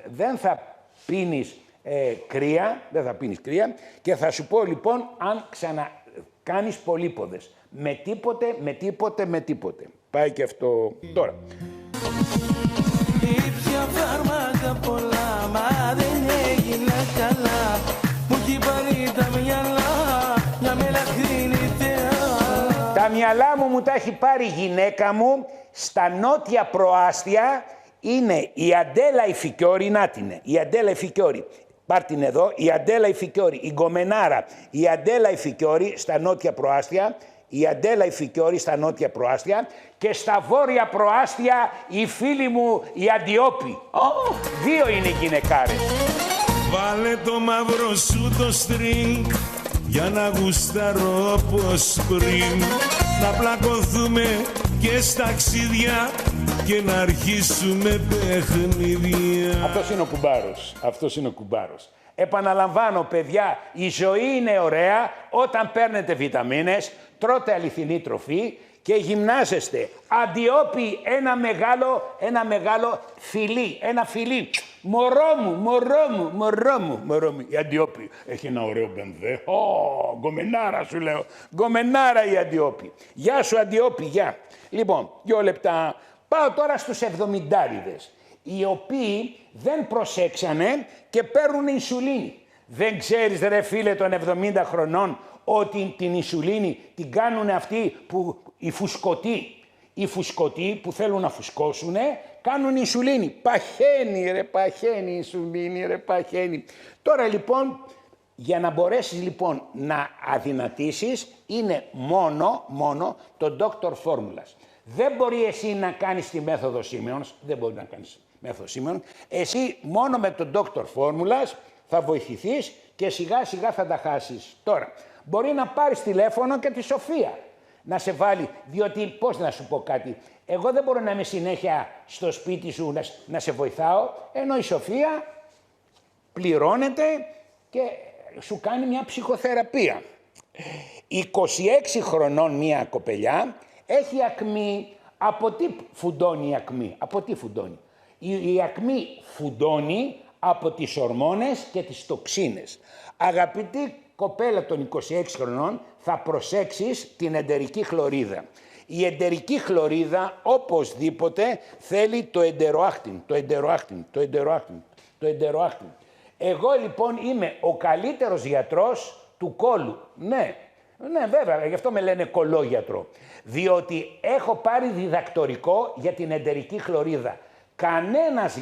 δεν θα πίνεις κρύα, δεν θα πίνεις κρύα και θα σου πω λοιπόν αν ξανακάνεις πολύποδες. Με τίποτε. Πάει και αυτό τώρα.
Ήπια φάρμακα πολλά, μα δεν έγινα καλά. Μου έχει πάρει τα μυαλά, μια μελαχρινή θεά.
Τα μυαλά μου τα έχει πάρει η γυναίκα μου στα νότια προάστια. Είναι η Αντέλα η Φικιόρη, να την είναι, η Αντέλα η Φικιόρη. Πάρ' την εδώ, η Αντέλα η Φικιόρη, η Γκομενάρα, η Αντέλα η Φικιόρη στα νότια προάστια, η Αντέλα η Φικιόρη στα νότια προάστια και στα βόρεια προάστια η φίλη μου η Αντιόπη. Δύο είναι οι γυναικάρες.
Βάλε το μαύρο σου το στρινγκ για να γουστάρω όπως πριν, να πλακωθούμε και στα ταξίδια και να αρχίσουμε παιχνίδια.
Αυτός είναι ο κουμπάρος. Επαναλαμβάνω παιδιά, η ζωή είναι ωραία όταν παίρνετε βιταμίνες, τρώτε αληθινή τροφή και γυμνάζεστε. Αντιόπη ένα μεγάλο φιλί, ένα φιλί. Μωρό μου. Η Αντιόπη έχει ένα ωραίο μπεμβέ. Γκομενάρα σου λέω. Γκομενάρα η Αντιόπη. Γεια σου Αντιόπη, γεια. Λοιπόν, 2 λεπτά. Πάω τώρα στους 70'ριδες, οι οποίοι δεν προσέξανε και παίρνουν инσουλίνη. Δεν ξέρεις ρε φίλε των 70 χρονών ότι την инσουλίνη την κάνουν αυτοί που οι φουσκωτοί που θέλουν να φουσκώσουνε, κάνουν инσουλίνη. Παχαίνει η инσουλίνη ρε παχαίνει. Τώρα λοιπόν, για να μπορέσεις λοιπόν να αδυνατήσεις, είναι μόνο το Dr. Formulas. Δεν μπορεί εσύ να κάνεις τη μέθοδο Siemens, δεν μπορεί να κάνεις μέθοδο Siemens. Εσύ μόνο με το Dr. Formulas θα βοηθηθείς και σιγά σιγά θα τα χάσεις. Τώρα, μπορεί να πάρεις τηλέφωνο και τη Σοφία να σε βάλει, διότι πώς να σου πω κάτι, εγώ δεν μπορώ να είμαι συνέχεια στο σπίτι σου να σε βοηθάω, ενώ η Σοφία πληρώνεται και σου κάνει μια ψυχοθεραπεία. 26 χρονών μια κοπελιά, έχει ακμή. Από τι φουντώνει η ακμή? Από τι φουντώνει? Η ακμή φουντώνει από τις ορμόνες και τις τοξίνες. Αγαπητή κοπέλα των 26 χρονών, θα προσέξεις την εντερική χλωρίδα. Η εντερική χλωρίδα οπωσδήποτε θέλει το εντεροάκτιν. Εγώ λοιπόν είμαι ο καλύτερος γιατρός του κόλου. Ναι, βέβαια, γι' αυτό με λένε κολόγιατρο. Διότι έχω πάρει διδακτορικό για την εντερική χλωρίδα. Κανένας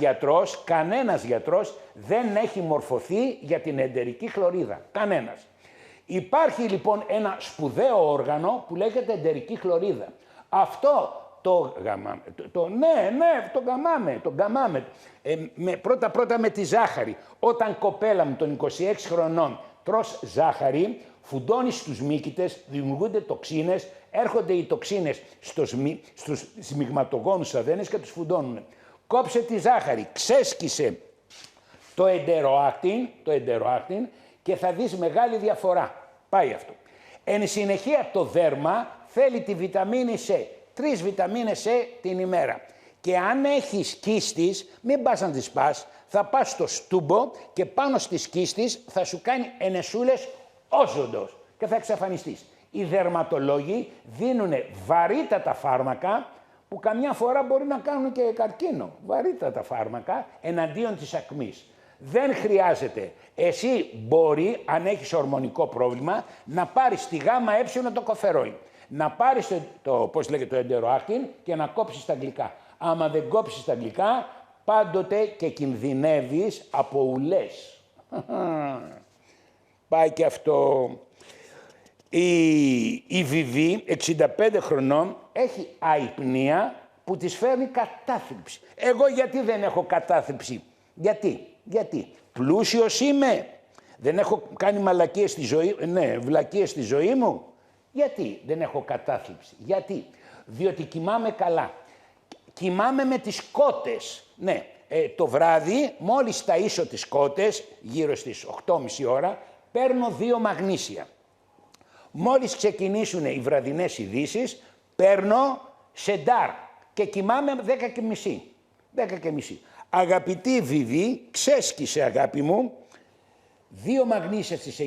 γιατρός δεν έχει μορφωθεί για την εντερική χλωρίδα. Κανένας. Υπάρχει λοιπόν ένα σπουδαίο όργανο που λέγεται εντερική χλωρίδα. Αυτό το γαμάμε. Πρώτα με τη ζάχαρη. Όταν κοπέλα μου των 26 χρονών τρως ζάχαρη, φουντώνεις τους μύκητες, δημιουργούνται τοξίνες, έρχονται οι τοξίνες στους σμιγματογόνους αδένες και τους φουντώνουν. Κόψε τη ζάχαρη, ξέσκισε το εντεροάκτιν και θα δεις μεγάλη διαφορά. Πάει αυτό. Εν συνεχεία το δέρμα θέλει τη βιταμίνη C. 3 βιταμίνες C την ημέρα. Και αν έχεις κίστης, μην πας να τις πας, θα πας στο στούμπο και πάνω στις κίστης θα σου κάνει ενεσούλες όζοντος και θα εξαφανιστείς. Οι δερματολόγοι δίνουν βαρύτατα φάρμακα που καμιά φορά μπορεί να κάνουν και καρκίνο. Βαρύτατα φάρμακα εναντίον της ακμής. Δεν χρειάζεται. Εσύ μπορεί, αν έχεις ορμονικό πρόβλημα, να πάρεις τη γάμα το κοφερόιν. Να πάρεις το εντεροάκτιν και να κόψεις τα γλυκά. Άμα δεν κόψεις τα γλυκά, πάντοτε και κινδυνεύεις από ουλές. Πάει και αυτό. Η Βιβί, 65 χρονών, έχει αϊπνία που της φέρνει κατάθλιψη. Εγώ γιατί δεν έχω κατάθλιψη? Γιατί? Πλούσιος είμαι? Δεν έχω κάνει μαλακίες στη ζωή, βλακίες στη ζωή μου? Γιατί δεν έχω κατάθλιψη? Γιατί? Διότι κοιμάμαι καλά. Κοιμάμαι με τις κότες. Ναι, το βράδυ, μόλις ταΐσω τις κότες, γύρω στις 8.30 ώρα, παίρνω 2 μαγνήσια. Μόλις ξεκινήσουν οι βραδινές ειδήσεις, παίρνω σεντάρ και κοιμάμαι 10.30. 10.30. Αγαπητή Βιβί, ξέσκησε αγάπη μου, 2 μαγνήσια στις 9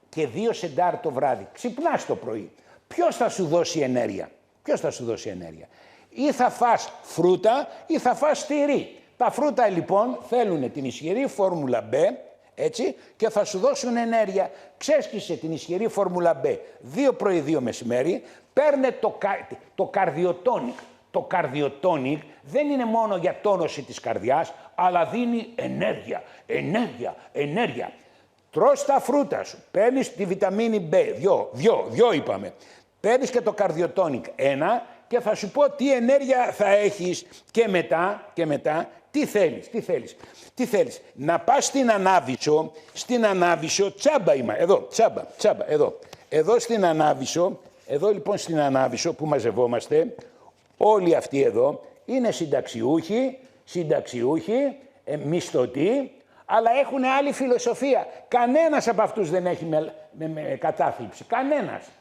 και 2 σεντάρ το βράδυ. Ξυπνάς το πρωί. Ποιος θα σου δώσει ενέργεια? Ποιος θα σου δώσει ενέργεια? Ή θα φας φρούτα ή θα φας τυρί. Τα φρούτα λοιπόν θέλουν την ισχυρή φόρμουλα B, έτσι, και θα σου δώσουν ενέργεια. Ξέσκησε την ισχυρή φόρμουλα B 2 πρωί 2 μεσημέρι, παίρνε το καρδιοτόνικ. Το καρδιοτόνικ δεν είναι μόνο για τόνωση της καρδιάς, αλλά δίνει ενέργεια. Τρως τα φρούτα σου, παίρνεις τη βιταμίνη B, 2 είπαμε. Παίρνεις και το καρδιοτόνικ 1 και θα σου πω τι ενέργεια θα έχεις και μετά, τι θέλεις. Να πας στην Ανάβησο, τσάμπα είμαι, εδώ, τσάμπα, εδώ στην Ανάβησο, εδώ λοιπόν στην Ανάβησο που μαζευόμαστε, όλοι αυτοί εδώ είναι συνταξιούχοι, μισθωτοί, αλλά έχουν άλλη φιλοσοφία. Κανένας από αυτούς δεν έχει με κατάθλιψη.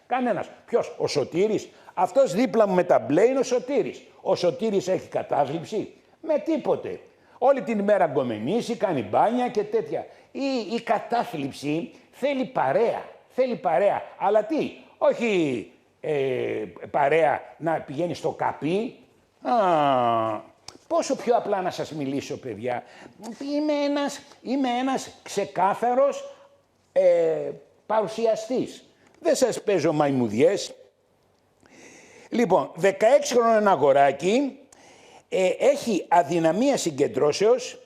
Κανένας. Ποιος? Ο Σωτήρης. Αυτός δίπλα μου με τα μπλε είναι ο Σωτήρης. Ο Σωτήρης έχει κατάθλιψη? Με τίποτε. Όλη την ημέρα γκομενήσει, κάνει μπάνια και τέτοια. Η κατάθλιψη θέλει παρέα. Αλλά τι? Όχι παρέα να πηγαίνει στο καπί. Πόσο πιο απλά να σας μιλήσω, παιδιά. Είμαι ένας ξεκάθαρος παρουσιαστής. Δεν σας παίζω μαϊμουδιές. Λοιπόν, 16 χρονών ένα αγοράκι, έχει αδυναμία συγκεντρώσεως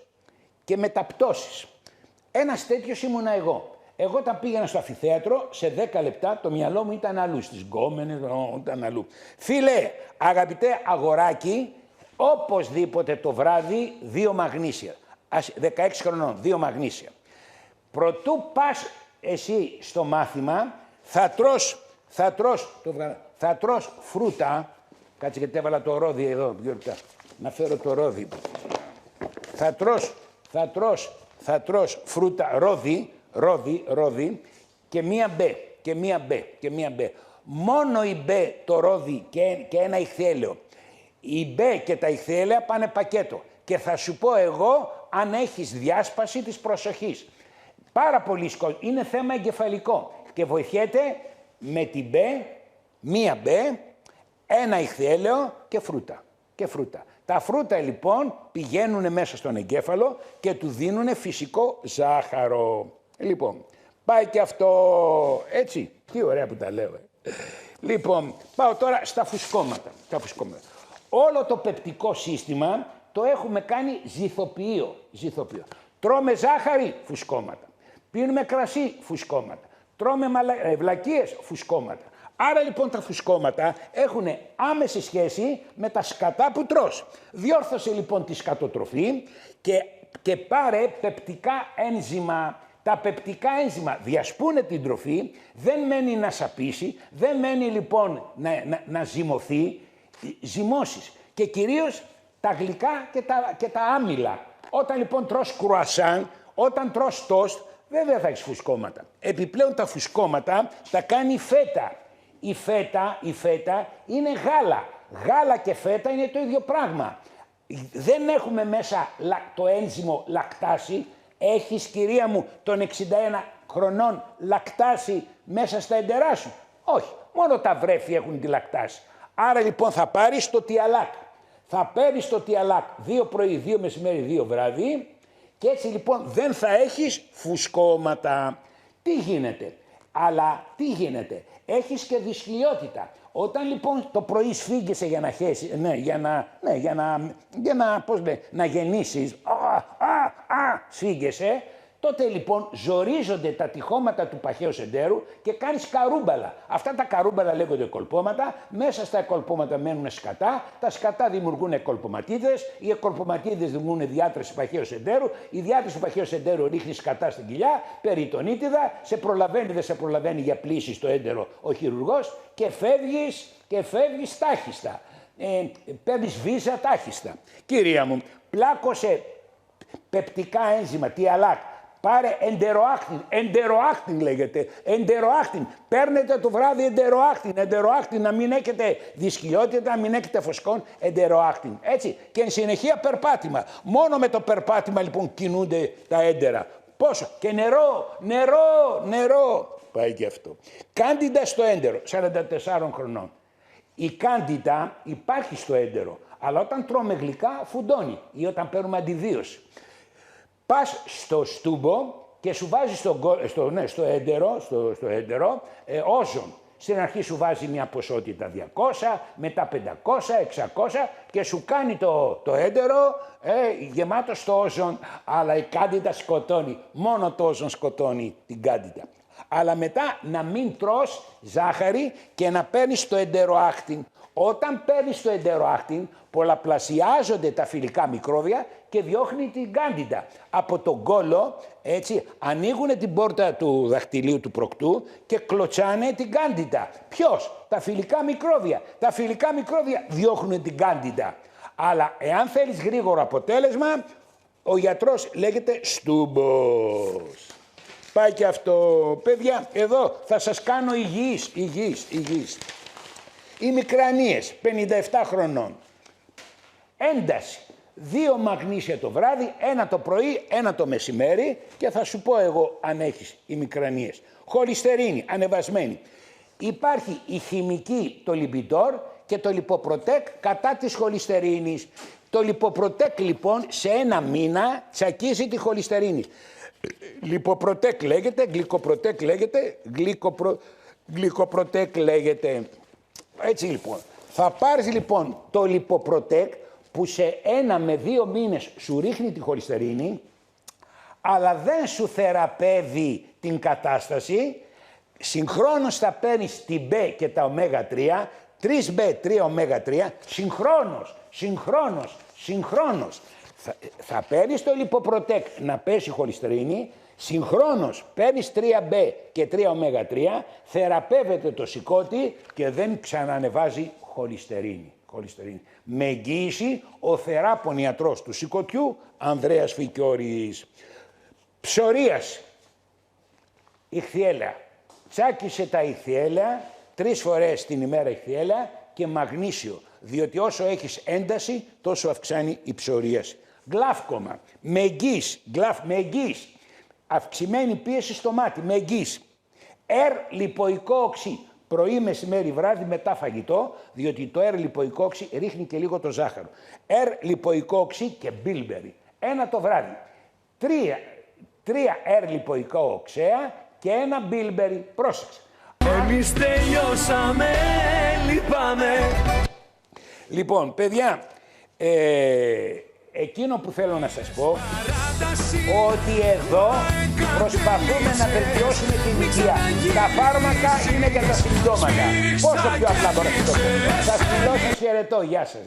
και μεταπτώσεις. Ένας τέτοιος ήμουνα εγώ. Εγώ όταν πήγαινα στο αμφιθέατρο, σε 10 λεπτά το μυαλό μου ήταν αλλού, στις γκόμενες, ήταν αλλού. Φίλε, αγαπητέ αγοράκι, οπωσδήποτε το βράδυ 2 μαγνήσια. 16 χρονών, 2 μαγνήσια. Προτού πας εσύ στο μάθημα, θα τρως φρούτα. Κάτσε γιατί έβαλα το ρόδι εδώ, 2 λεπτά. Να φέρω το ρόδι. Θα τρως φρούτα, ρόδι και μία μπέ. Μόνο η μπέ, το ρόδι και ένα ηχθέλαιο. Η μπέ και τα ηχθέλαια πάνε πακέτο. Και θα σου πω εγώ αν έχεις διάσπαση της προσοχής. Πάρα πολύ είναι θέμα εγκεφαλικό. Και βοηθιέται με την μπέ, μία μπέ, ένα ηχθέλαιο και φρούτα. Τα φρούτα λοιπόν πηγαίνουν μέσα στον εγκέφαλο και του δίνουν φυσικό ζάχαρο. Λοιπόν, πάει και αυτό έτσι. Τι ωραία που τα λέω. Λοιπόν, πάω τώρα στα φουσκώματα. Όλο το πεπτικό σύστημα το έχουμε κάνει ζυθοποιείο. Τρώμε ζάχαρη, φουσκώματα. Πίνουμε κρασί, φουσκώματα. Τρώμε βλακίες, φουσκώματα. Άρα λοιπόν τα φουσκώματα έχουν άμεση σχέση με τα σκατά που τρως. Διόρθωσε λοιπόν τη σκατοτροφή και πάρε πεπτικά ένζημα. Τα πεπτικά ένζημα διασπούνε την τροφή, δεν μένει να σαπίσει, δεν μένει λοιπόν να ζυμωθεί, ζυμώσεις. Και κυρίως τα γλυκά και τα άμυλα. Όταν λοιπόν τρως κρουασάν, όταν τρως τόστ, βέβαια θα έχεις φουσκώματα. Επιπλέον τα φουσκώματα τα κάνει η φέτα. Η φέτα είναι γάλα. Γάλα και φέτα είναι το ίδιο πράγμα. Δεν έχουμε μέσα το ένζυμο λακτάση. Έχεις, κυρία μου, των 61 χρονών λακτάση μέσα στα εντερά σου? Όχι, μόνο τα βρέφη έχουν τη λακτάση. Άρα λοιπόν θα πάρεις το τιαλάκ. Θα παίρνεις το τιαλάκ 2 πρωί, 2 μεσημέρι, 2 βράδυ και έτσι λοιπόν δεν θα έχεις φουσκώματα. Τι γίνεται? Έχεις και δυσχυλιότητα. Όταν λοιπόν το πρωί σφίγγεσαι για να χέσεις, να γεννήσεις, σφίγγεσαι, τότε λοιπόν ζορίζονται τα τυχώματα του παχαίου εντέρου και κάνεις καρούμπαλα. Αυτά τα καρούμπαλα λέγονται κολπώματα, μέσα στα κολπώματα μένουν σκατά, τα σκατά δημιουργούν εκολποματίδες, οι εκολποματίδες δημιουργούν διάτραση παχαίου εντέρου, η διάτραση του παχαίου εντέρου ρίχνει σκατά στην κοιλιά, περιτονίτιδα, σε προλαβαίνει, δεν σε προλαβαίνει για πλήση στο έντερο ο χειρουργός και φεύγεις τάχιστα. Παίρνεις βίζα τάχιστα. Κυρία μου, πλάκωσε πεπτικά ένζημα, τι αλάκ. Πάρε εντεροάκτιν λέγεται, εντεροάκτιν. Παίρνετε το βράδυ εντεροάκτιν, να μην έχετε δυσκολιότητα, να μην έχετε φωσκόν, εντεροάκτιν. Έτσι, και εν συνεχεία περπάτημα. Μόνο με το περπάτημα λοιπόν κινούνται τα έντερα. Πόσο, και νερό. Πάει και αυτό. Κάντιντα στο έντερο, 44 χρονών. Η κάντιντα υπάρχει στο έντερο, αλλά όταν τρώμε γλυκά φουντώνει ή όταν παίρνουμε αντιδίωση. Πας στο στούμπο και σου βάζει στο έντερο όζον. Στην αρχή σου βάζει μια ποσότητα 200, μετά 500, 600 και σου κάνει το έντερο γεμάτο στο όζον. Αλλά η κάντιντα σκοτώνει, μόνο το όζον σκοτώνει την κάντιντα. Αλλά μετά να μην τρως ζάχαρη και να παίρνεις το εντεροάκτιν. Όταν παίρνεις το εντεροάκτιν, πολλαπλασιάζονται τα φιλικά μικρόβια και διώχνει την κάντιντα. Από τον κόλο, έτσι, ανοίγουν την πόρτα του δαχτυλίου του προκτού και κλωτσάνε την κάντιντα. Ποιος? Τα φιλικά μικρόβια. Τα φιλικά μικρόβια διώχνουν την κάντιντα. Αλλά εάν θέλεις γρήγορο αποτέλεσμα, ο γιατρός λέγεται στούμπος. Πάει και αυτό. Παιδιά, εδώ θα σας κάνω υγιείς. Οι μικρανίες, 57 χρονών. Ένταση. 2 μαγνήσια το βράδυ, 1 το πρωί, 1 το μεσημέρι και θα σου πω εγώ αν έχεις ημικρανίες. Χολυστερίνη, ανεβασμένη. Υπάρχει η χημική, το λιμπιντόρ και το λιποπροτέκ κατά της χολυστερίνης. Το λιποπροτέκ λοιπόν σε 1 μήνα τσακίζει τη χολυστερίνη. Λιποπροτέκ λέγεται, γλυκοπροτέκ λέγεται, γλυκοπροτέκ λέγεται. Έτσι λοιπόν, θα πάρεις λοιπόν το λιποπροτέκ που σε 1 με 2 μήνες σου ρίχνει τη χολυστερίνη, αλλά δεν σου θεραπεύει την κατάσταση. Συγχρόνως θα παίρνεις την B και τα ω3, 3B, 3ω3, συγχρόνως. Θα παίρνεις το λιποπροτέκ να πέσει η χολυστερίνη, συγχρόνως παίρνεις 3B και 3ω3, θεραπεύεται το σηκώτη και δεν ξανανεβάζει χολυστερίνη. Με εγγύηση ο θεράπων ιατρός του σηκωτιού Ανδρέας Φικιώρης. Ψωρίας, ιχθυέλαια. Τσάκισε τα ιχθυέλαια, 3 φορές την ημέρα ιχθυέλαια και μαγνήσιο, διότι όσο έχεις ένταση τόσο αυξάνει η ψωρίαση. Γλαύκομα, με εγγύης, αυξημένη πίεση στο μάτι, με εγγύης. Λιποϊκό οξύ, πρωί, μεσημέρι, βράδυ, μετά φαγητό, διότι το λιποϊκό οξύ ρίχνει και λίγο το ζάχαρο. Λιποϊκό οξύ και μπίλμπερι, 1 το βράδυ. 3 λιποϊκό οξέα και 1 μπίλμπερι, πρόσεξε.
Εμείς τελειώσαμε, λυπάμαι.
Λοιπόν, παιδιά, εκείνο που θέλω να σας πω, ότι εδώ προσπαθούμε να βελτιώσουμε την υγεία. Τα φάρμακα είναι για τα συμπτώματα. Πόσο πιο απλά μπορεί να το πω. Σας φιλώ, σας χαιρετώ. Γεια σας.